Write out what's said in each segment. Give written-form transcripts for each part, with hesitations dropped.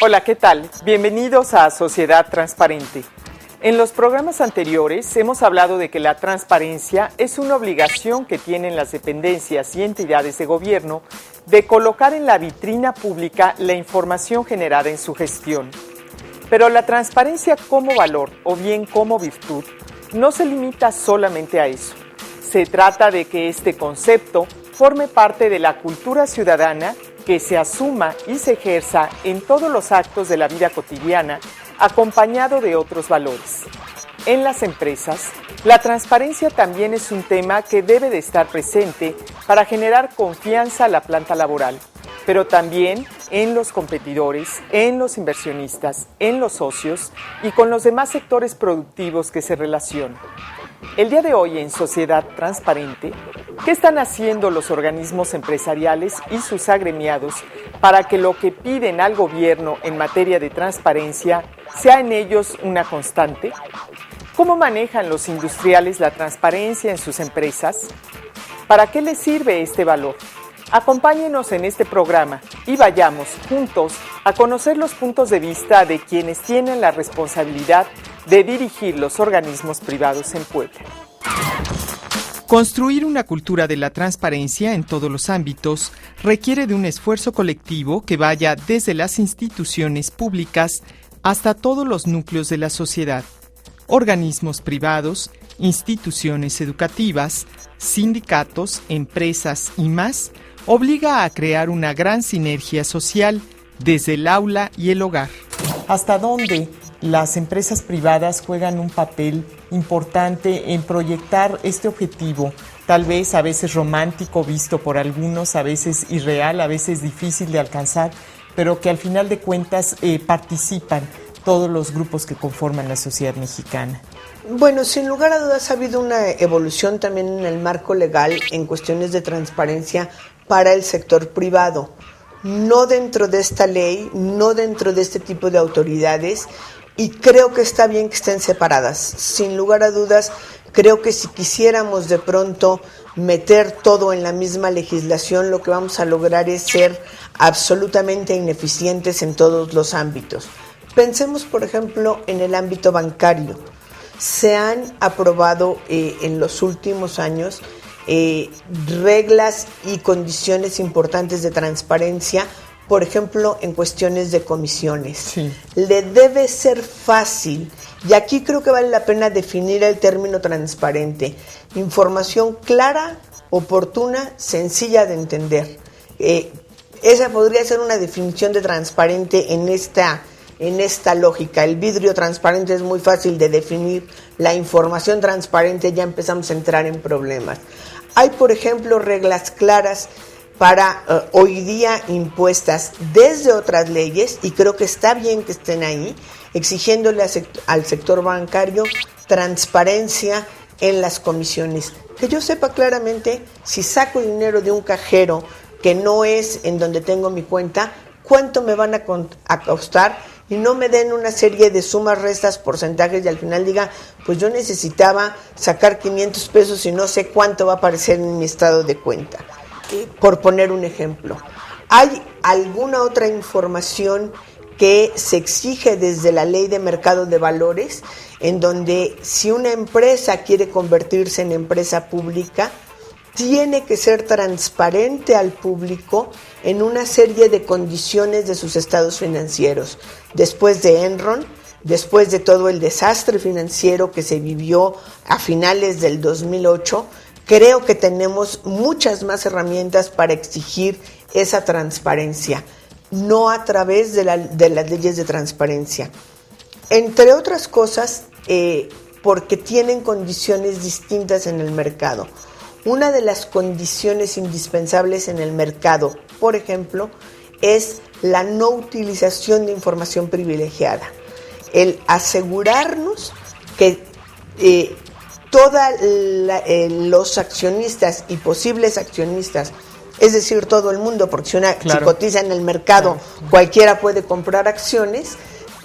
Hola, ¿qué tal? Bienvenidos a Sociedad Transparente. En los programas anteriores hemos hablado de que la transparencia es una obligación que tienen las dependencias y entidades de gobierno de colocar en la vitrina pública la información generada en su gestión. Pero la transparencia como valor o bien como virtud no se limita solamente a eso. Se trata de que este concepto forme parte de la cultura ciudadana, que se asuma y se ejerza en todos los actos de la vida cotidiana, acompañado de otros valores. En las empresas, la transparencia también es un tema que debe de estar presente para generar confianza a la planta laboral, pero también en los competidores, en los inversionistas, en los socios y con los demás sectores productivos que se relacionan. El día de hoy en Sociedad Transparente, ¿qué están haciendo los organismos empresariales y sus agremiados para que lo que piden al gobierno en materia de transparencia sea en ellos una constante? ¿Cómo manejan los industriales la transparencia en sus empresas? ¿Para qué les sirve este valor? Acompáñenos en este programa y vayamos juntos a conocer los puntos de vista de quienes tienen la responsabilidad de dirigir los organismos privados en Puebla. Construir una cultura de la transparencia en todos los ámbitos requiere de un esfuerzo colectivo que vaya desde las instituciones públicas hasta todos los núcleos de la sociedad, organismos privados, instituciones educativas, sindicatos, empresas y más, obliga a crear una gran sinergia social desde el aula y el hogar. ¿Hasta dónde las empresas privadas juegan un papel importante en proyectar este objetivo, tal vez a veces romántico visto por algunos, a veces irreal, a veces difícil de alcanzar, pero que al final de cuentas participan todos los grupos que conforman la sociedad mexicana? Bueno, sin lugar a dudas ha habido una evolución también en el marco legal en cuestiones de transparencia para el sector privado. No dentro de esta ley, no dentro de este tipo de autoridades, y creo que está bien que estén separadas. Sin lugar a dudas, creo que si quisiéramos de pronto meter todo en la misma legislación, lo que vamos a lograr es ser absolutamente ineficientes en todos los ámbitos. Pensemos, por ejemplo, en el ámbito bancario. Se han aprobado en los últimos años reglas y condiciones importantes de transparencia, por ejemplo, en cuestiones de comisiones. Sí. Le debe ser fácil, y aquí creo que vale la pena definir el término transparente: información clara, oportuna, sencilla de entender. Esa podría ser una definición de transparente en esta lógica. El vidrio transparente es muy fácil de definir, la información transparente ya empezamos a entrar en problemas. Hay, por ejemplo, reglas claras para hoy día impuestas desde otras leyes, y creo que está bien que estén ahí, exigiéndole al sector bancario transparencia en las comisiones. Que yo sepa claramente, si saco dinero de un cajero que no es en donde tengo mi cuenta, cuánto me van a costar, y no me den una serie de sumas, restas, porcentajes, y al final diga, pues yo necesitaba sacar 500 pesos y no sé cuánto va a aparecer en mi estado de cuenta. Por poner un ejemplo. ¿Hay alguna otra información que se exige desde la Ley de Mercado de Valores, en donde si una empresa quiere convertirse en empresa pública, tiene que ser transparente al público en una serie de condiciones de sus estados financieros? Después de Enron, después de todo el desastre financiero que se vivió a finales del 2008, creo que tenemos muchas más herramientas para exigir esa transparencia, no a través de las leyes de transparencia. Entre otras cosas, porque tienen condiciones distintas en el mercado. Una de las condiciones indispensables en el mercado, por ejemplo, es la no utilización de información privilegiada. El asegurarnos que todos los accionistas y posibles accionistas, es decir, todo el mundo, porque si cotiza en el mercado, cualquiera puede comprar acciones,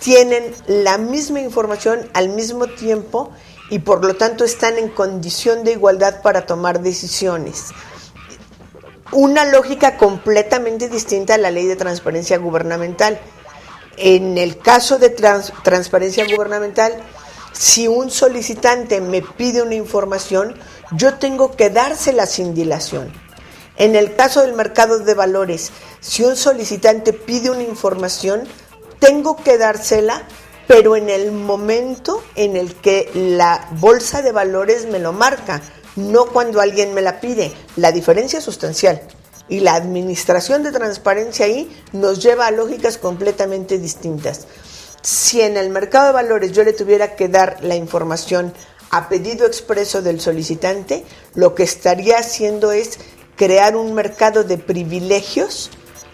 tienen la misma información al mismo tiempo y por lo tanto están en condición de igualdad para tomar decisiones. Una lógica completamente distinta a la ley de transparencia gubernamental. En el caso de transparencia gubernamental, si un solicitante me pide una información, yo tengo que dársela sin dilación. En el caso del mercado de valores, si un solicitante pide una información, tengo que dársela, pero en el momento en el que la bolsa de valores me lo marca, no cuando alguien me la pide. La diferencia es sustancial. Y la administración de transparencia ahí nos lleva a lógicas completamente distintas. Si en el mercado de valores yo le tuviera que dar la información a pedido expreso del solicitante, lo que estaría haciendo es crear un mercado de privilegios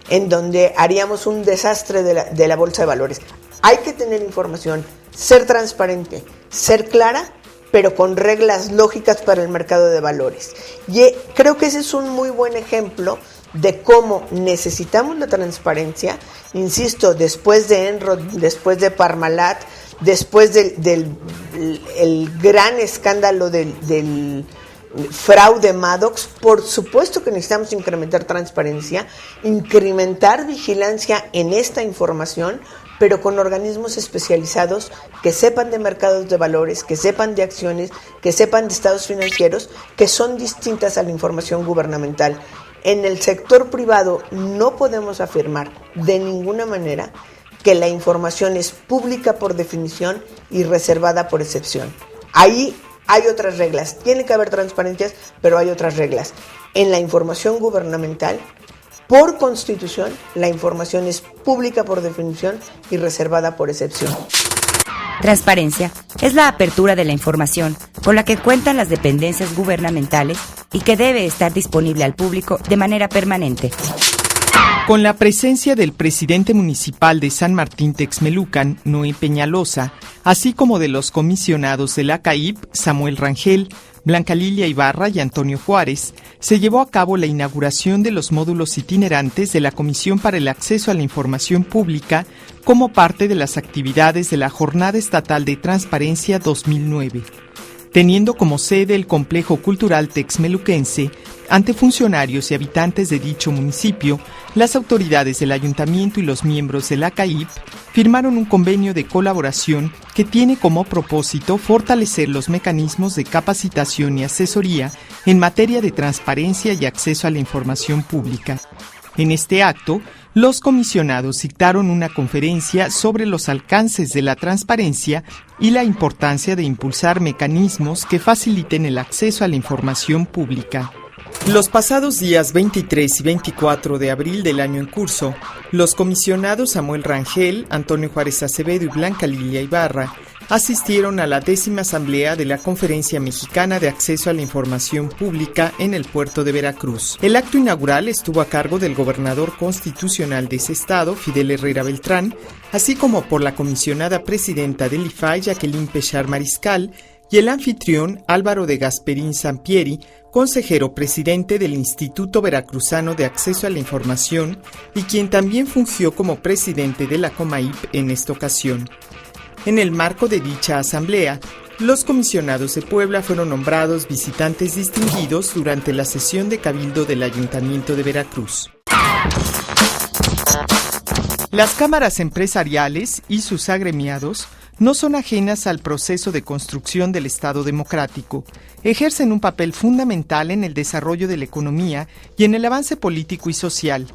en donde haríamos un desastre de la bolsa de valores. Hay que tener información, ser transparente, ser clara, pero con reglas lógicas para el mercado de valores. Y creo que ese es un muy buen ejemplo de cómo necesitamos la transparencia, insisto, después de Enron, después de Parmalat, después del gran escándalo del fraude Maddox. Por supuesto que necesitamos incrementar transparencia, incrementar vigilancia en esta información, pero con organismos especializados que sepan de mercados de valores, que sepan de acciones, que sepan de estados financieros, que son distintas a la información gubernamental. En el sector privado no podemos afirmar de ninguna manera que la información es pública por definición y reservada por excepción. Ahí hay otras reglas, tiene que haber transparencias, pero hay otras reglas. En la información gubernamental, por constitución, la información es pública por definición y reservada por excepción. Transparencia es la apertura de la información con la que cuentan las dependencias gubernamentales y que debe estar disponible al público de manera permanente. Con la presencia del presidente municipal de San Martín Texmelucan, Noé Peñalosa, así como de los comisionados de la CAIP, Samuel Rangel, Blanca Lilia Ibarra y Antonio Juárez, se llevó a cabo la inauguración de los módulos itinerantes de la Comisión para el Acceso a la Información Pública como parte de las actividades de la Jornada Estatal de Transparencia 2009, teniendo como sede el Complejo Cultural Texmeluquense. Ante funcionarios y habitantes de dicho municipio, las autoridades del ayuntamiento y los miembros de la CAIP firmaron un convenio de colaboración que tiene como propósito fortalecer los mecanismos de capacitación y asesoría en materia de transparencia y acceso a la información pública. En este acto, los comisionados dictaron una conferencia sobre los alcances de la transparencia y la importancia de impulsar mecanismos que faciliten el acceso a la información pública. Los pasados días 23 y 24 de abril del año en curso, los comisionados Samuel Rangel, Antonio Juárez Acevedo y Blanca Lilia Ibarra asistieron a la 10ª Asamblea de la Conferencia Mexicana de Acceso a la Información Pública en el puerto de Veracruz. El acto inaugural estuvo a cargo del gobernador constitucional de ese estado, Fidel Herrera Beltrán, así como por la comisionada presidenta del IFAI, Jacqueline Pechar Mariscal, y el anfitrión Álvaro de Gasperín Sampieri, consejero presidente del Instituto Veracruzano de Acceso a la Información y quien también fungió como presidente de la COMAIP en esta ocasión. En el marco de dicha asamblea, los comisionados de Puebla fueron nombrados visitantes distinguidos durante la sesión de cabildo del Ayuntamiento de Veracruz. Las cámaras empresariales y sus agremiados no son ajenas al proceso de construcción del Estado democrático. Ejercen un papel fundamental en el desarrollo de la economía y en el avance político y social.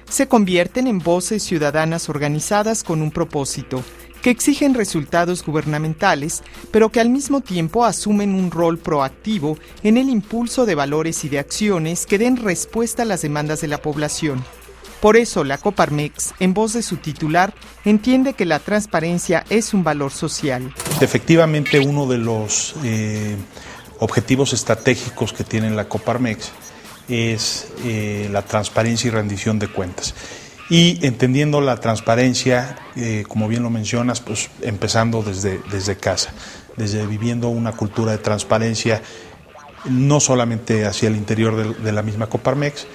Se convierten en voces ciudadanas organizadas con un propósito, que exigen resultados gubernamentales, pero que al mismo tiempo asumen un rol proactivo en el impulso de valores y de acciones que den respuesta a las demandas de la población. Por eso, la Coparmex, en voz de su titular, entiende que la transparencia es un valor social. Efectivamente, uno de los objetivos estratégicos que tiene la Coparmex es la transparencia y rendición de cuentas. Y entendiendo la transparencia, como bien lo mencionas, pues empezando desde casa, desde viviendo una cultura de transparencia, no solamente hacia el interior de la misma Coparmex,